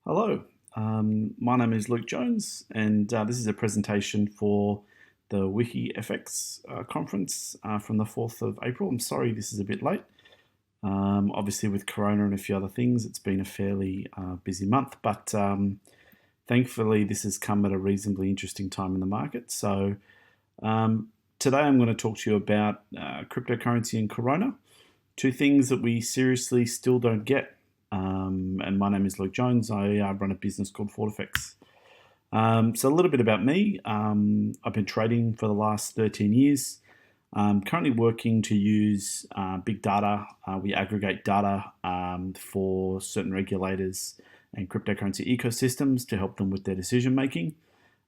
Hello, my name is Luke Jones, and this is a presentation for the WikiFX conference from the 4th of April. I'm sorry this is a bit late. Obviously, with Corona and a few other things, it's been a fairly busy month, but thankfully, this has come at a reasonably interesting time in the market. So, today I'm going to talk to you about cryptocurrency and Corona, two things that we seriously still don't get. And my name is Luke Jones. I run a business called Fortifex. So a little bit about me. I've been trading for the last 13 years. I'm currently working to use big data. We aggregate data for certain regulators and cryptocurrency ecosystems to help them with their decision making.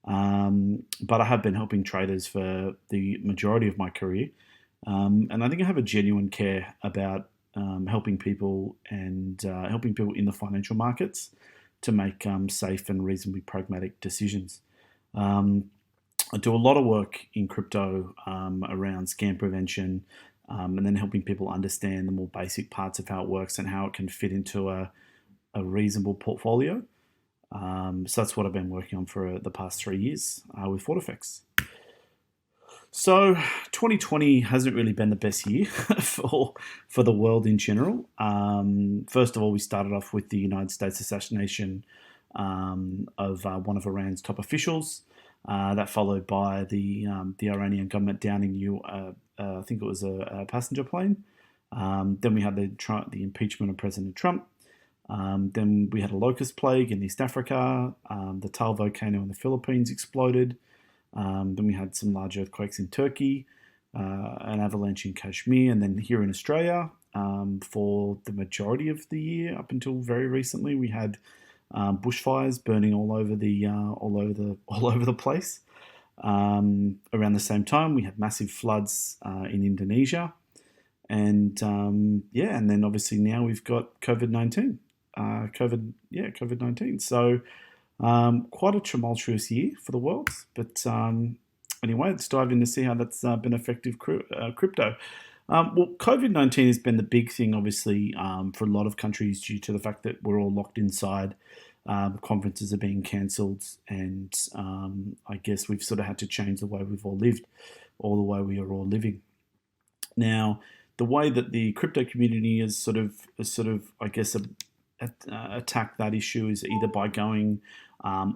But I have been helping traders for the majority of my career. And I think I have a genuine care about helping people and helping people in the financial markets to make safe and reasonably pragmatic decisions. I do a lot of work in crypto around scam prevention and then helping people understand the more basic parts of how it works and how it can fit into a reasonable portfolio. So that's what I've been working on for the past 3 years with Fortifex. So 2020 hasn't really been the best year for the world in general. First of all, we started off with the United States assassination of one of Iran's top officials. That followed by the Iranian government downing I think it was a passenger plane. Then we had the impeachment of President Trump. Then we had a locust plague in East Africa. The Tal volcano in the Philippines exploded. Then we had some large earthquakes in Turkey, an avalanche in Kashmir, and then here in Australia, for the majority of the year up until very recently, we had bushfires burning all over the place. Around the same time, we had massive floods in Indonesia, and and then obviously now we've got COVID-19. COVID-19. So. Quite a tumultuous year for the world, but anyway, let's dive in to see how that's been effective crypto. Well, COVID-19 has been the big thing, obviously, for a lot of countries due to the fact that we're all locked inside. Conferences are being cancelled, and I guess we've sort of had to change the way we've all lived, or the way we are all living. Now, the way that the crypto community is sort of, I guess, attack that issue is either by going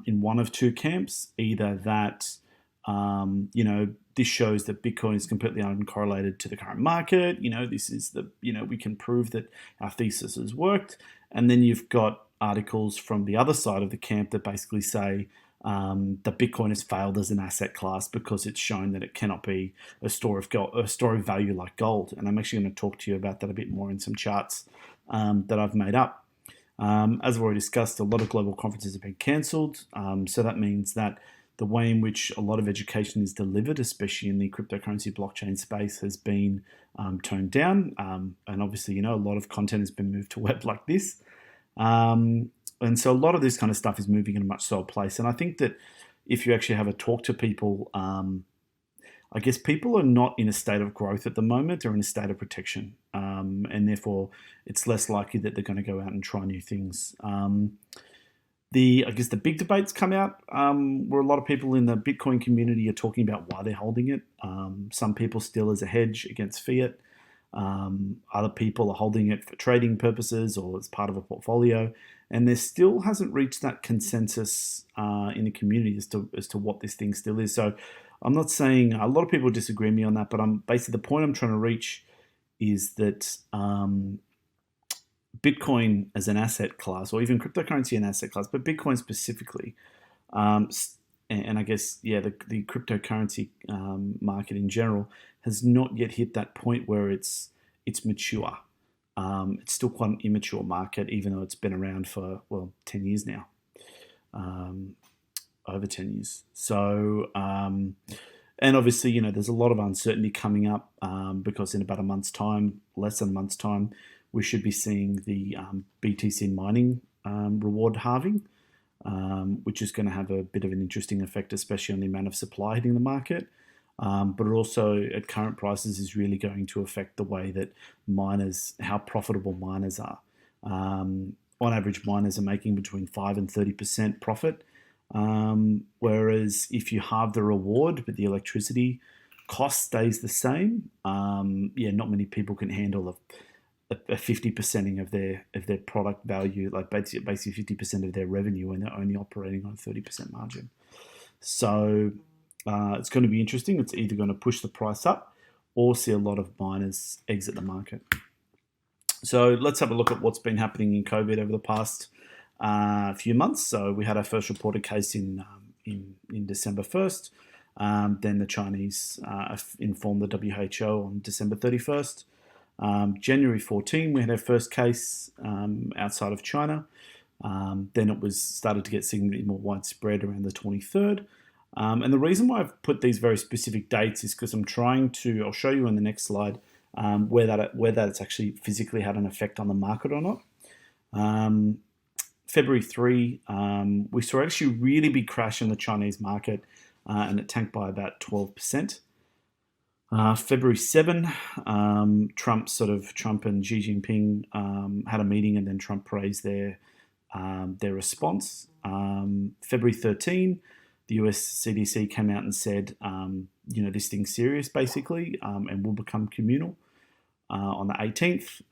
in one of two camps, either that this shows that Bitcoin is completely uncorrelated to the current market. This is we can prove that our thesis has worked, and then you've got articles from the other side of the camp that basically say that Bitcoin has failed as an asset class because it's shown that it cannot be a store of value like gold. And I'm actually going to talk to you about that a bit more in some charts that I've made up. As I've already discussed, a lot of global conferences have been cancelled. So that means that the way in which a lot of education is delivered, especially in the cryptocurrency blockchain space, has been toned down. And obviously, a lot of content has been moved to web like this. And so a lot of this kind of stuff is moving in a much slower place. And I think that if you actually have a talk to people, I guess people are not in a state of growth at the moment. They're in a state of protection. And therefore, it's less likely that they're going to go out and try new things. I guess the big debates come out where a lot of people in the Bitcoin community are talking about why they're holding it. Some people still as a hedge against fiat. Other people are holding it for trading purposes or as part of a portfolio. And there still hasn't reached that consensus in the community as to what this thing still is. So I'm not saying a lot of people disagree with me on that, but basically the point I'm trying to reach is that Bitcoin as an asset class, or even cryptocurrency an asset class, but Bitcoin specifically, and I guess the cryptocurrency market in general has not yet hit that point where it's mature. It's still quite an immature market, even though it's been around for 10 years now. Over 10 years. So, and obviously, there's a lot of uncertainty coming up because in about a month's time, less than a month's time, we should be seeing the BTC mining reward halving, which is going to have a bit of an interesting effect, especially on the amount of supply hitting the market. but it also at current prices is really going to affect the way that how profitable miners are. On average, miners are making between 5 and 30% profit, whereas if you halve the reward but the electricity cost stays the same, not many people can handle a 50%ing of their product value, like basically 50% of their revenue, when they're only operating on 30% margin. So it's going to be interesting. It's either going to push the price up or see a lot of miners exit the market. So let's have a look at what's been happening in COVID over the past few months. So we had our first reported case in December 1st. Then the Chinese informed the WHO on December 31st. January 14, we had our first case outside of China. Then it was started to get significantly more widespread around the 23rd. And the reason why I've put these very specific dates is because I'll show you in the next slide whether it's actually physically had an effect on the market or not. February 3, we saw actually a really big crash in the Chinese market, and it tanked by about 12%. February 7, Trump and Xi Jinping had a meeting, and then Trump praised their response. February 13, the US CDC came out and said, this thing's serious, basically, and will become communal. On the 18th,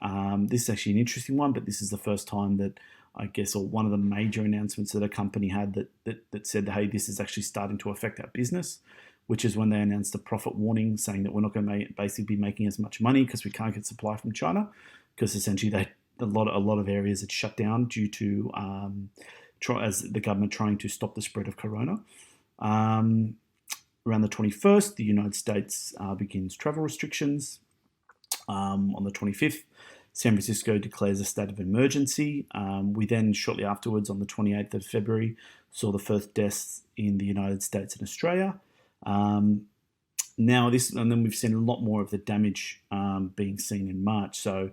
this is actually an interesting one, but this is the first time that I guess, or one of the major announcements that a company had that said, hey, this is actually starting to affect our business, which is when they announced a profit warning saying that we're not going to basically be making as much money because we can't get supply from China, because essentially a lot of areas had shut down due to as the government trying to stop the spread of corona. Around the 21st, the United States begins travel restrictions. On the 25th, San Francisco declares a state of emergency. We then, shortly afterwards, on the 28th of February, saw the first deaths in the United States and Australia. And then we've seen a lot more of the damage being seen in March. So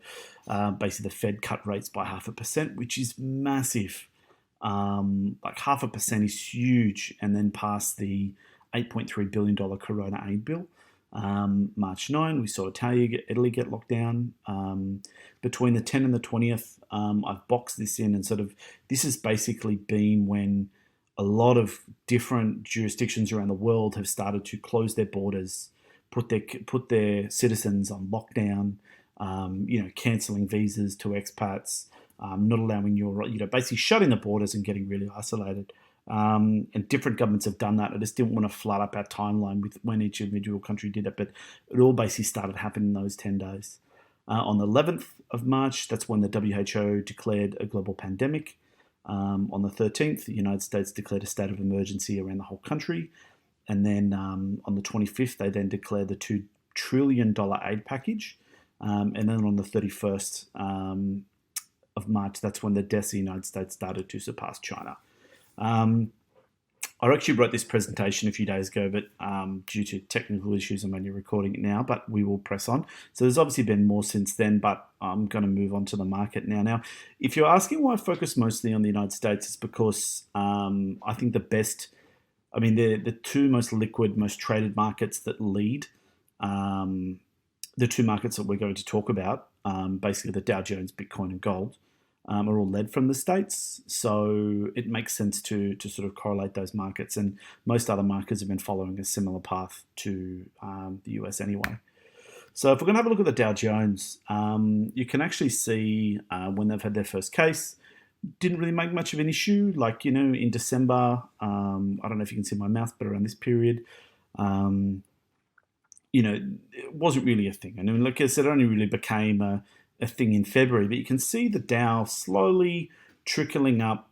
basically the Fed cut rates by 0.5%, which is massive. Like 0.5% is huge, and then passed the $8.3 billion Corona aid bill. March 9, we saw Italy get locked down. Between the 10th and the 20th, I've boxed this in, and this has basically been when a lot of different jurisdictions around the world have started to close their borders, put their citizens on lockdown, cancelling visas to expats, not allowing basically shutting the borders and getting really isolated. And different governments have done that. I just didn't want to flood up our timeline with when each individual country did it, but it all basically started happening in those 10 days. On the 11th of March, that's when the WHO declared a global pandemic. On the 13th, the United States declared a state of emergency around the whole country. And then on the 25th, they then declared the $2 trillion aid package. And then on the 31st of March, that's when the deaths in the United States started to surpass China. I actually wrote this presentation a few days ago, but due to technical issues, I'm only recording it now, but we will press on. So there's obviously been more since then, but I'm going to move on to the market now. Now, if you're asking why I focus mostly on the United States, it's because I think the two most liquid, most traded markets that lead, the two markets that we're going to talk about, basically the Dow Jones, Bitcoin and gold, are all led from the States. So it makes sense to sort of correlate those markets. And most other markets have been following a similar path to the US anyway. So if we're going to have a look at the Dow Jones, you can actually see when they've had their first case, didn't really make much of an issue. Like, in December, I don't know if you can see my mouse, but around this period, it wasn't really a thing. And like I said, it only really became a thing in February, but you can see the Dow slowly trickling up.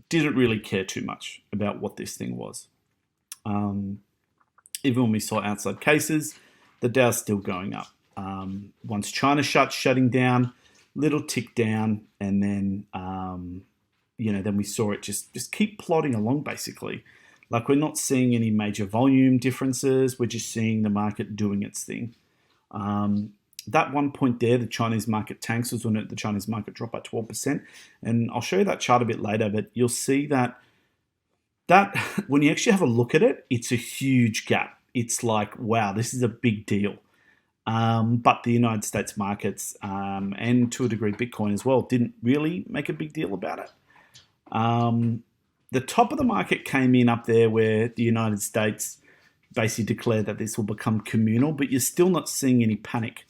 Didn't really care too much about what this thing was. Even when we saw outside cases, the Dow's still going up. Once China shutting down, little tick down, and then then we saw it just keep plodding along basically. Like, we're not seeing any major volume differences. We're just seeing the market doing its thing. That one point there, the Chinese market tanks, was when the Chinese market dropped by 12%. And I'll show you that chart a bit later, but you'll see that when you actually have a look at it, it's a huge gap. it's like, wow, this is a big deal. But the United States markets, and to a degree Bitcoin as well, didn't really make a big deal about it. The top of the market came in up there where the United States basically declared that this will become communal, but you're still not seeing any panic.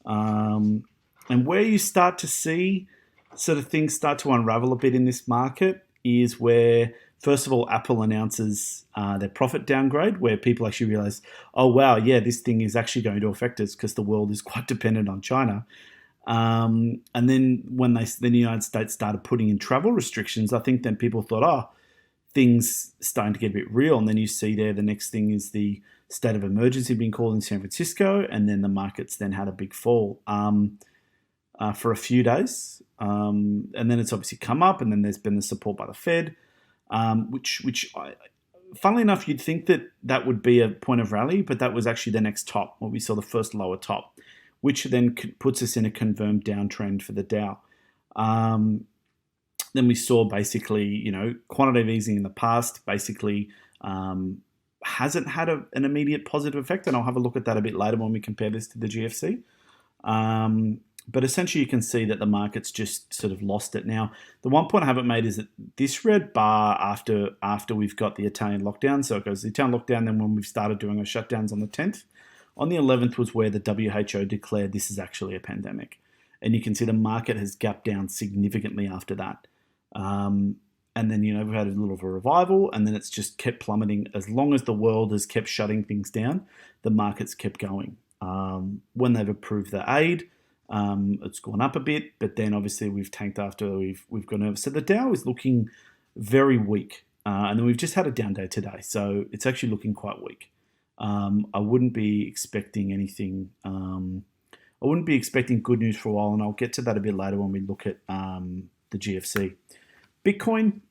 And where you start to see sort of things start to unravel a bit in this market is where, first of all, Apple announces their profit downgrade, where people actually realize, oh, wow, yeah, this thing is actually going to affect us because the world is quite dependent on China. And then when the United States started putting in travel restrictions, I think then people thought, oh, things starting to get a bit real. And then you see there the next thing is the state of emergency being called in San Francisco, and then the markets then had a big fall for a few days. And then it's obviously come up, and then there's been the support by the Fed, which funnily enough, you'd think that would be a point of rally, but that was actually the next top, where we saw the first lower top, which then puts us in a confirmed downtrend for the Dow. Then we saw basically, quantitative easing in the past basically hasn't had an immediate positive effect, and I'll have a look at that a bit later when we compare this to the GFC. But essentially you can see that the market's just sort of lost it. Now, the one point I haven't made is that this red bar after we've got the Italian lockdown, so it goes the Italian lockdown, then when we've started doing our shutdowns on the 10th, on the 11th was where the WHO declared this is actually a pandemic. And you can see the market has gapped down significantly after that. And then, we've had a little of a revival, and then it's just kept plummeting. As long as the world has kept shutting things down, the market's kept going. When they've approved the aid, it's gone up a bit, but then obviously we've tanked after we've gone over. So the Dow is looking very weak. And then we've just had a down day today, so it's actually looking quite weak. I wouldn't be expecting anything. I wouldn't be expecting good news for a while, and I'll get to that a bit later when we look at the GFC. Bitcoin,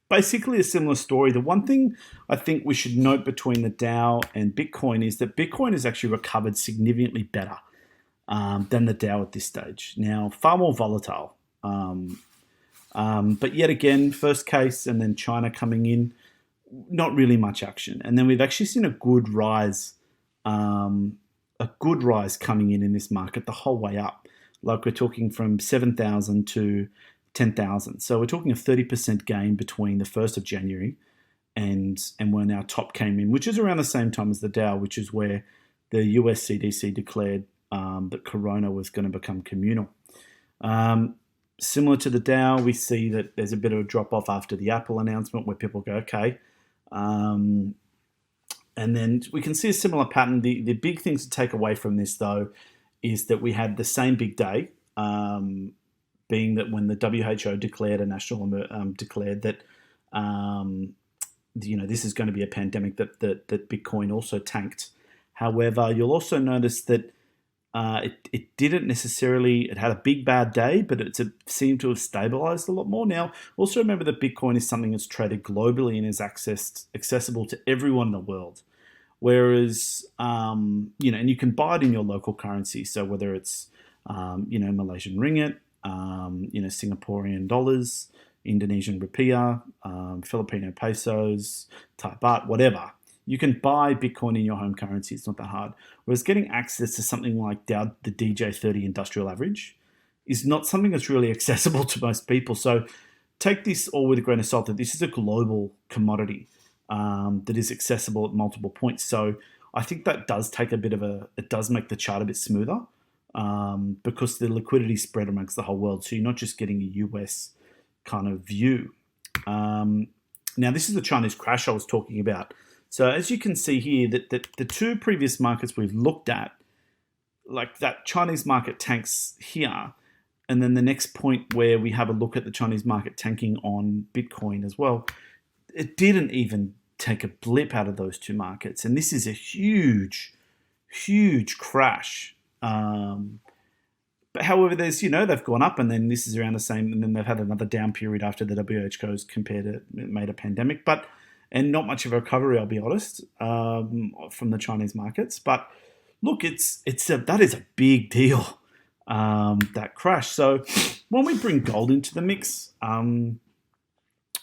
basically a similar story. The one thing I think we should note between the Dow and Bitcoin is that Bitcoin has actually recovered significantly better than the Dow at this stage. Now, far more volatile. But yet again, first case and then China coming in, not really much action. And then we've actually seen a good rise coming in this market the whole way up. Like we're talking from 7,000 to 10,000. So we're talking a 30% gain between the 1st of January and when our top came in, which is around the same time as the Dow, which is where the US CDC declared that Corona was going to become communal. Similar to the Dow, we see that there's a bit of a drop-off after the Apple announcement where people go, okay. And then we can see a similar pattern. The big things to take away from this, though, is that we had the same big day, being that when the WHO declared declared that this is going to be a pandemic, that Bitcoin also tanked. However, you'll also notice that it didn't necessarily. It had a big bad day, but it seemed to have stabilized a lot more. Now, also remember that Bitcoin is something that's traded globally and is accessible to everyone in the world. Whereas, and you can buy it in your local currency. So whether it's, Malaysian ringgit, Singaporean dollars, Indonesian rupiah, Filipino pesos, Thai baht, whatever. You can buy Bitcoin in your home currency. It's not that hard. Whereas getting access to something like the DJ30 industrial average is not something that's really accessible to most people. So take this all with a grain of salt that this is a global commodity that is accessible at multiple points. So I think that does take it does make the chart a bit smoother because the liquidity is spread amongst the whole world. So you're not just getting a US kind of view. Now, this is the Chinese crash I was talking about. So as you can see here, that the two previous markets we've looked at, like that Chinese market tanks here, and then the next point where we have a look at the Chinese market tanking on Bitcoin as well, it didn't even take a blip out of those two markets. And this is a huge, huge crash. But however, there's, they've gone up and then this is around the same, and then they've had another down period after the WHO's made a pandemic. And not much of a recovery, I'll be honest, from the Chinese markets. But look, that is a big deal, that crash. So when we bring gold into the mix, and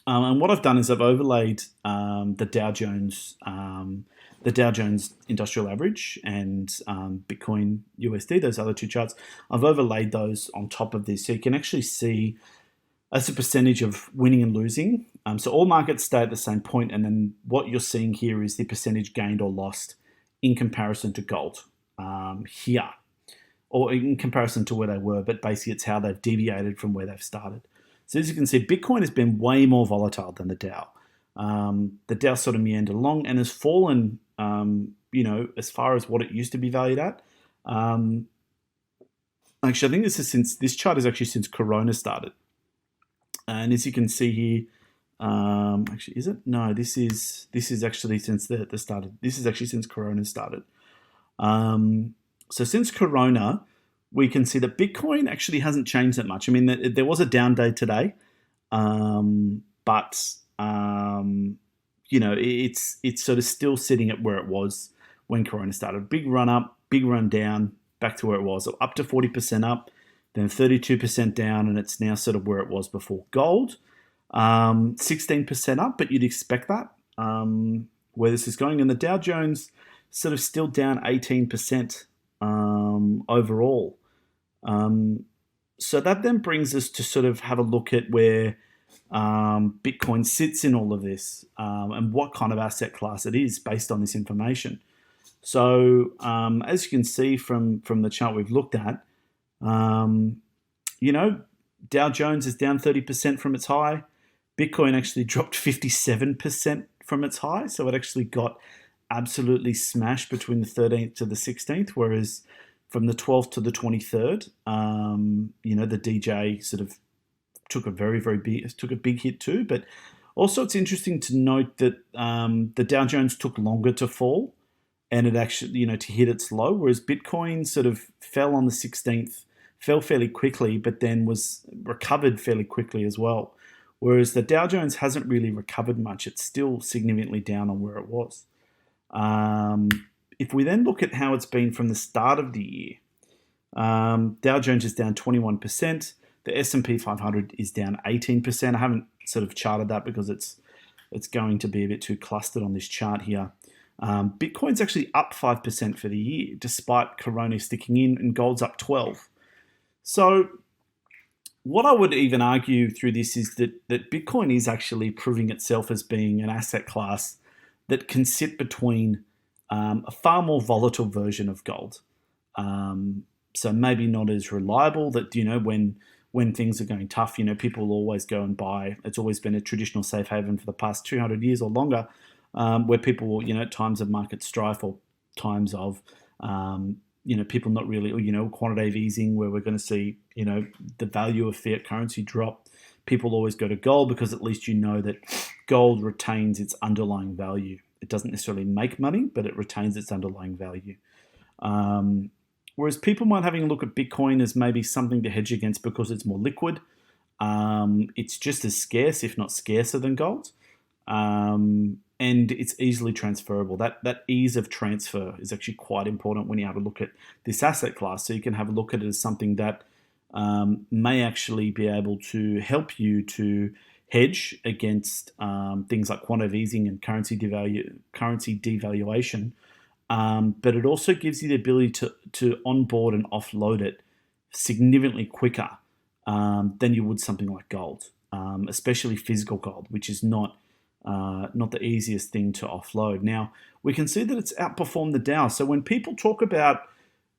what I've done is I've overlaid the Dow Jones the Dow Jones Industrial Average and Bitcoin USD, those other two charts. I've overlaid those on top of this, so you can actually see as a percentage of winning and losing. So all markets stay at the same point, and then what you're seeing here is the percentage gained or lost in comparison to gold here, or in comparison to where they were, but basically it's how they've deviated from where they've started. So as you can see, Bitcoin has been way more volatile than the Dow. The Dow sort of meandered along and has fallen, as far as what it used to be valued at. Actually, I think this chart is actually since Corona started. And as you can see here, actually, is it? No, this is actually since the started. This is actually since Corona started. So since Corona, we can see that Bitcoin actually hasn't changed that much. I mean, there was a down day today, but it's sort of still sitting at where it was when Corona started. Big run up, big run down, back to where it was. So up to 40% up, then 32% down, and it's now sort of where it was before. Gold, 16% up, but you'd expect that where this is going. And the Dow Jones sort of still down 18% overall. So that then brings us to sort of have a look at where Bitcoin sits in all of this and what kind of asset class it is based on this information. So as you can see from the chart we've looked at, Dow Jones is down 30% from its high. Bitcoin actually dropped 57% from its high. So it actually got absolutely smashed between the 13th to the 16th, whereas from the 12th to the 23rd, the DJ sort of took a big hit too. But also it's interesting to note that the Dow Jones took longer to fall and it actually, to hit its low, whereas Bitcoin sort of fell on the 16th, fell fairly quickly, but then was recovered fairly quickly as well. Whereas the Dow Jones hasn't really recovered much. It's still significantly down on where it was. If we then look at how it's been from the start of the year, Dow Jones is down 21%. The S&P 500 is down 18%. I haven't sort of charted that because it's going to be a bit too clustered on this chart here. Bitcoin's actually up 5% for the year, despite Corona sticking in, and gold's up 12%. So what I would even argue through this is that Bitcoin is actually proving itself as being an asset class that can sit between a far more volatile version of gold. So maybe not as reliable that, when things are going tough, people will always go and buy. It's always been a traditional safe haven for the past 200 years or longer, where people will, at times of market strife or times of, people not really, or, quantitative easing where we're going to see, the value of fiat currency drop. People always go to gold because at least that gold retains its underlying value. It doesn't necessarily make money, but it retains its underlying value. Whereas people might having a look at Bitcoin as maybe something to hedge against because it's more liquid. It's just as scarce, if not scarcer than gold. And it's easily transferable. That ease of transfer is actually quite important when you have a look at this asset class. So you can have a look at it as something that may actually be able to help you to hedge against things like quantitative easing and currency devaluation. But it also gives you the ability to onboard and offload it significantly quicker than you would something like gold, especially physical gold, which is not the easiest thing to offload. Now, we can see that it's outperformed the Dow. So when people talk about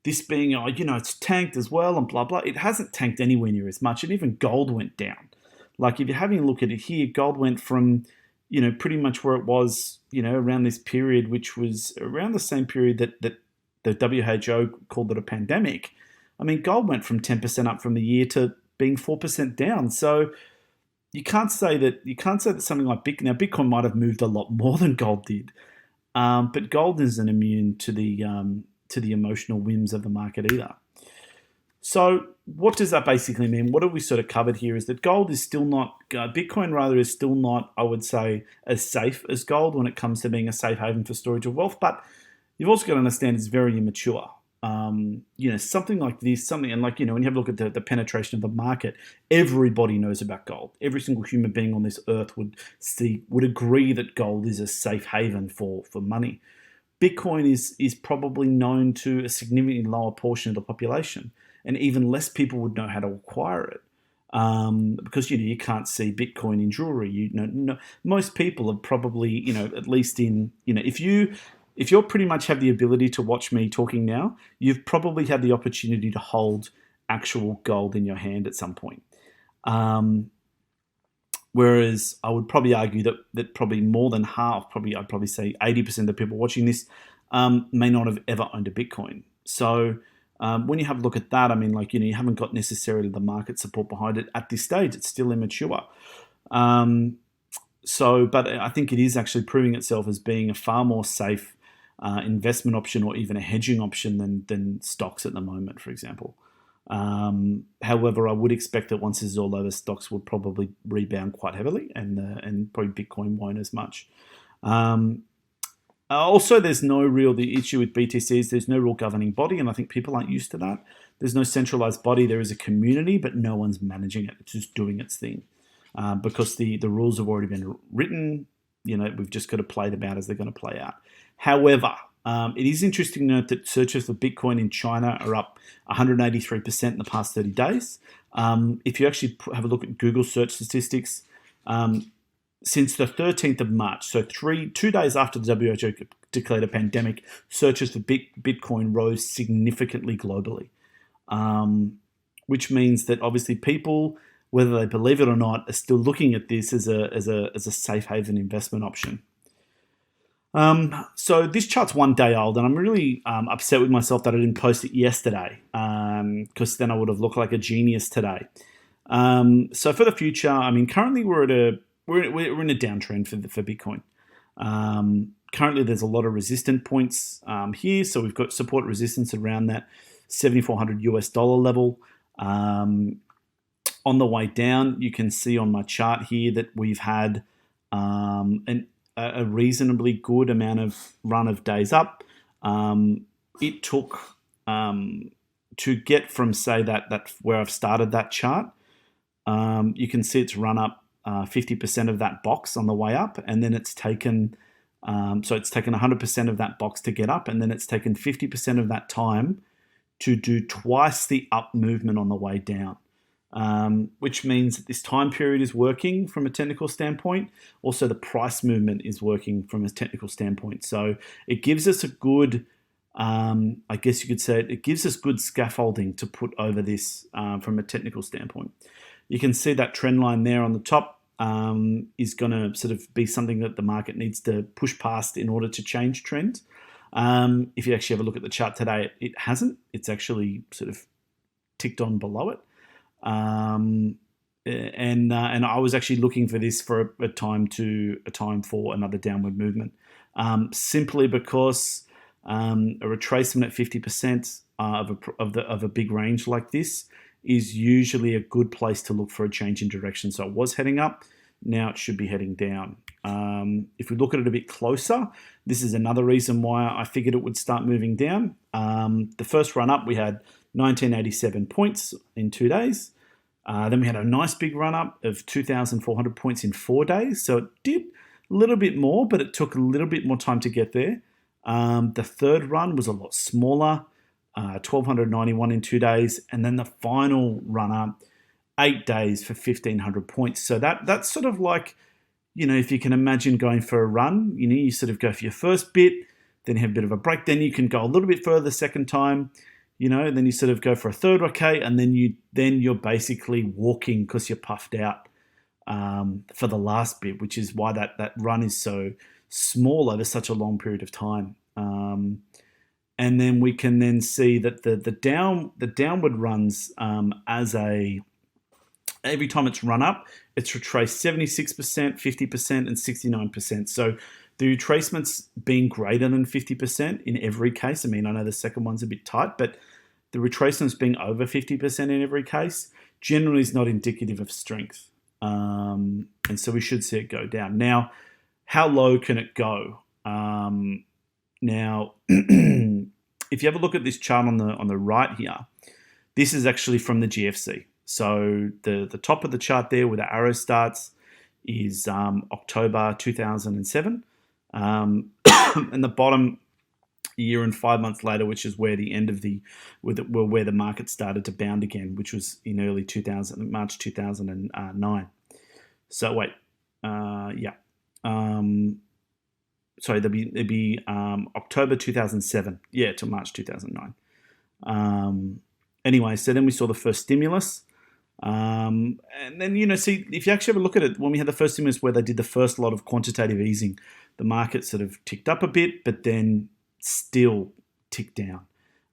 this being, it's tanked as well and blah, blah, it hasn't tanked anywhere near as much. And even gold went down. Like if you're having a look at it here, gold went from, pretty much where it was, around this period, which was around the same period that the WHO called it a pandemic. I mean, gold went from 10% up from the year to being 4% down. So you can't say that something like Bitcoin. Now, Bitcoin might have moved a lot more than gold did, but gold isn't immune to the emotional whims of the market either. So what does that basically mean? What have we sort of covered here is that gold is still not, Bitcoin rather is still not, I would say, as safe as gold when it comes to being a safe haven for storage of wealth. But you've also got to understand it's very immature. Something like this, and when you have a look at the penetration of the market, everybody knows about gold. Every single human being on this earth would agree that gold is a safe haven for money. Bitcoin is probably known to a significantly lower portion of the population, and even less people would know how to acquire it. Because you can't see Bitcoin in jewelry. No, most people are probably at least in if you're pretty much have the ability to watch me talking now, you've probably had the opportunity to hold actual gold in your hand at some point. Whereas I would probably argue that probably more than half, I'd probably say 80% of the people watching this may not have ever owned a Bitcoin. So when you have a look at that, I mean, you haven't got necessarily the market support behind it at this stage. It's still immature. But I think it is actually proving itself as being a far more safe investment option, or even a hedging option than stocks at the moment, for example. However, I would expect that once this is all over, stocks will probably rebound quite heavily, and probably Bitcoin won't as much. Also, there's the issue with BTC is there's no real governing body, and I think people aren't used to that. There's no centralized body. There is a community, but no one's managing it. It's just doing its thing. Because the rules have already been written, we've just got to play them out as they're going to play out. However, it is interesting to note that searches for Bitcoin in China are up 183% in the past 30 days. If you actually have a look at Google search statistics, since the 13th of March, so 2 days after the WHO declared a pandemic, searches for Bitcoin rose significantly globally, which means that obviously people, whether they believe it or not, are still looking at this as a safe haven investment option. So this chart's 1 day old, and I'm really upset with myself that I didn't post it yesterday, because then I would have looked like a genius today. So for the future, I mean, currently we're in a downtrend for Bitcoin. Currently, there's a lot of resistant points here, so we've got support resistance around that $7,400 level. On the way down, you can see on my chart here that we've had a reasonably good amount of run of days up. It took to get from, say, that where I've started that chart, you can see it's run up 50% of that box on the way up, and then it's taken 100% of that box to get up, and then it's taken 50% of that time to do twice the up movement on the way down. Which means that this time period is working from a technical standpoint. Also, the price movement is working from a technical standpoint. So it gives us a good, I guess you could say, it gives us good scaffolding to put over this from a technical standpoint. You can see that trend line there on the top is going to sort of be something that the market needs to push past in order to change trend. If you actually have a look at the chart today, it hasn't. It's actually sort of ticked on below it. And I was actually looking for this for a time for another downward movement, simply because a retracement at 50% of a big range like this is usually a good place to look for a change in direction. So it was heading up, now it should be heading down. If we look at it a bit closer, this is another reason why I figured it would start moving down. The first run up, we had 1987 points in 2 days. Then we had a nice big run up of 2,400 points in 4 days. So it did a little bit more, but it took a little bit more time to get there. The third run was a lot smaller, 1,291 in 2 days. And then the final run up, 8 days for 1,500 points. So that's sort of like, if you can imagine going for a run, you sort of go for your first bit, then you have a bit of a break, then you can go a little bit further the second time, and then you sort of go for a third, okay, and then you're basically walking because you're puffed out for the last bit, which is why that run is so small over such a long period of time. And then we can then see that the downward runs every time it's run up, it's retraced 76%, 50%, and 69%. So the retracement's been greater than 50% in every case. I mean, I know the second one's a bit tight, but the retracement's being over 50% in every case generally is not indicative of strength. And so we should see it go down. Now, how low can it go? Now, if you have a look at this chart on the right here, this is actually from the GFC. So the top of the chart there where the arrow starts is October 2007. And the bottom a year and 5 months later, which is where the end of where the market started to bound again, which was in early 2000, March 2009. So wait, yeah. Sorry, it'd be October 2007, yeah, to March 2009. Anyway, so then we saw the first stimulus. And then, see, if you actually have a look at it, when we had the first stimulus where they did the first lot of quantitative easing, the market sort of ticked up a bit, but then still ticked down.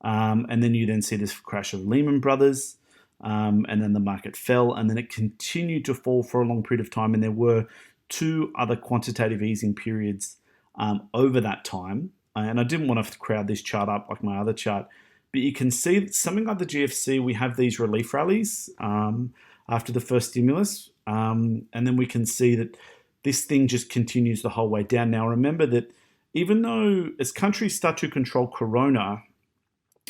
And then you then see this crash of Lehman Brothers, and then the market fell, and then it continued to fall for a long period of time. And there were 2 other quantitative easing periods over that time. And I didn't want to crowd this chart up like my other chart, but you can see that something like the GFC, we have these relief rallies after the first stimulus. And then we can see that this thing just continues the whole way down. Now, remember that even though as countries start to control corona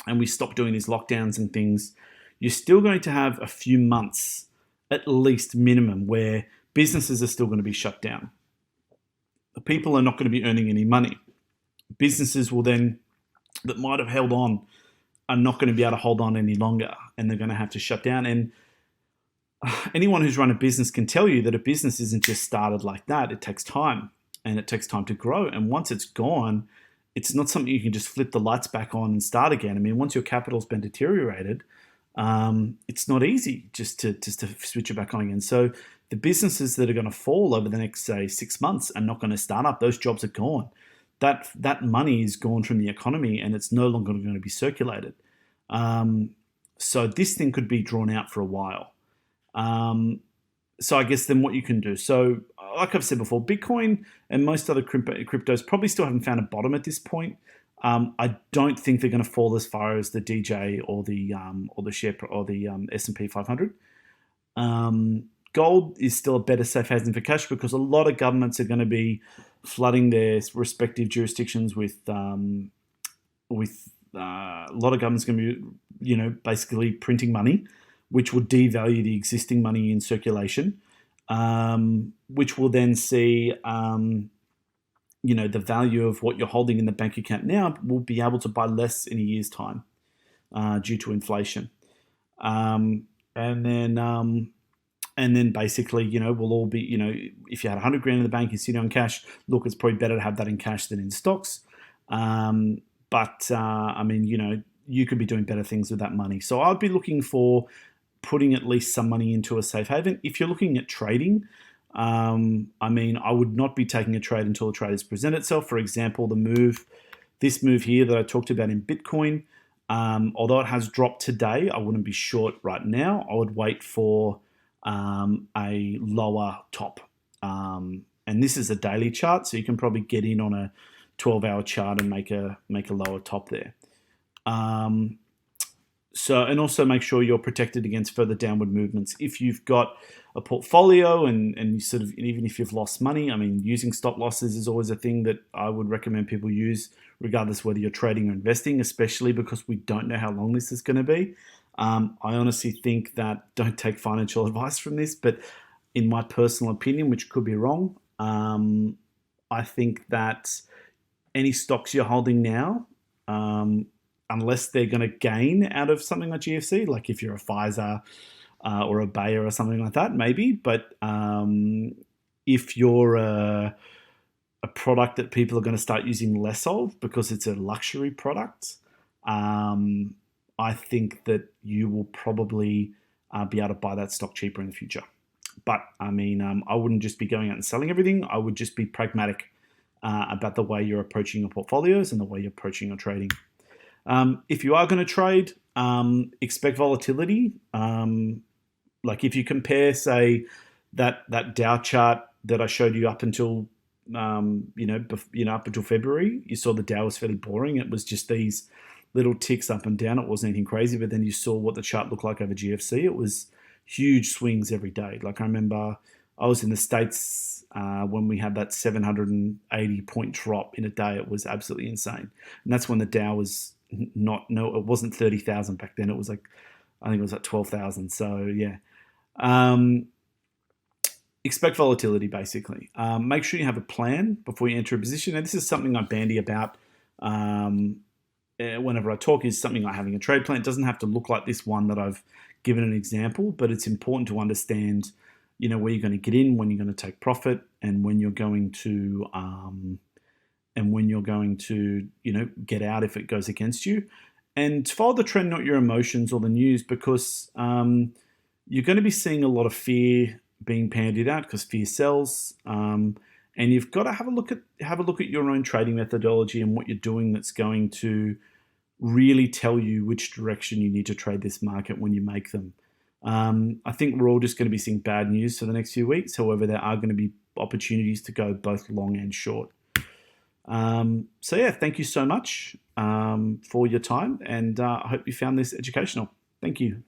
and we stop doing these lockdowns and things, you're still going to have a few months, at least minimum, where businesses are still going to be shut down. The people are not going to be earning any money. Businesses will then, that might have held on, are not going to be able to hold on any longer, and they're going to have to shut down. And anyone who's run a business can tell you that a business isn't just started like that. It takes time, and it takes time to grow. And once it's gone, it's not something you can just flip the lights back on and start again. I mean, once your capital's been deteriorated, it's not easy just to switch it back on again. So the businesses that are going to fall over the next, say, 6 months are not going to start up. Those jobs are gone. That money is gone from the economy, and it's no longer going to be circulated. So this thing could be drawn out for a while. So I guess then what you can do. So like I've said before, Bitcoin and most other cryptos probably still haven't found a bottom at this point. I don't think they're going to fall as far as the DJ or the share or the S&P 500. Gold is still a better safe haven for cash because a lot of governments are going to be flooding their respective jurisdictions with a lot of governments going to be, basically printing money, which will devalue the existing money in circulation, which will then see, the value of what you're holding in the bank account now will be able to buy less in a year's time due to inflation. And then basically, we'll all be, if you had 100 grand in the bank, you're sitting on cash, look, it's probably better to have that in cash than in stocks. But you could be doing better things with that money. So I'd be looking for putting at least some money into a safe haven. If you're looking at trading, I would not be taking a trade until the trade has presented itself. For example, this move here that I talked about in Bitcoin, although it has dropped today, I wouldn't be short right now. I would wait for a lower top. And this is a daily chart, so you can probably get in on a 12-hour chart and make a lower top there. And also make sure you're protected against further downward movements. If you've got a portfolio and you sort of, even if you've lost money, using stop losses is always a thing that I would recommend people use, regardless whether you're trading or investing, especially because we don't know how long this is going to be. I honestly think that, don't take financial advice from this, but in my personal opinion, which could be wrong, I think that any stocks you're holding now, unless they're going to gain out of something like GFC, like if you're a Pfizer or a Bayer or something like that, maybe. But if you're a product that people are going to start using less of because it's a luxury product, I think that you will probably be able to buy that stock cheaper in the future. But I wouldn't just be going out and selling everything. I would just be pragmatic about the way you're approaching your portfolios and the way you're approaching your trading. If you are going to trade, expect volatility. Like if you compare, say, that Dow chart that I showed you up until up until February, you saw the Dow was fairly boring. It was just these little ticks up and down. It wasn't anything crazy. But then you saw what the chart looked like over GFC. It was huge swings every day. Like I remember I was in the States when we had that 780 point drop in a day. It was absolutely insane. And that's when the Dow was it wasn't 30,000 back then. It was like, I think it was like 12,000. So yeah. Expect volatility, basically. Make sure you have a plan before you enter a position. And this is something I bandy about whenever I talk is something like having a trade plan. It doesn't have to look like this one that I've given an example, but it's important to understand, where you're going to get in, when you're going to take profit, and when you're going to get out if it goes against you. And follow the trend, not your emotions or the news, because you're going to be seeing a lot of fear being pandied out because fear sells. And you've got to have a look at your own trading methodology and what you're doing that's going to really tell you which direction you need to trade this market when you make them. I think we're all just going to be seeing bad news for the next few weeks. However, there are going to be opportunities to go both long and short. Thank you so much for your time, and I hope you found this educational. Thank you.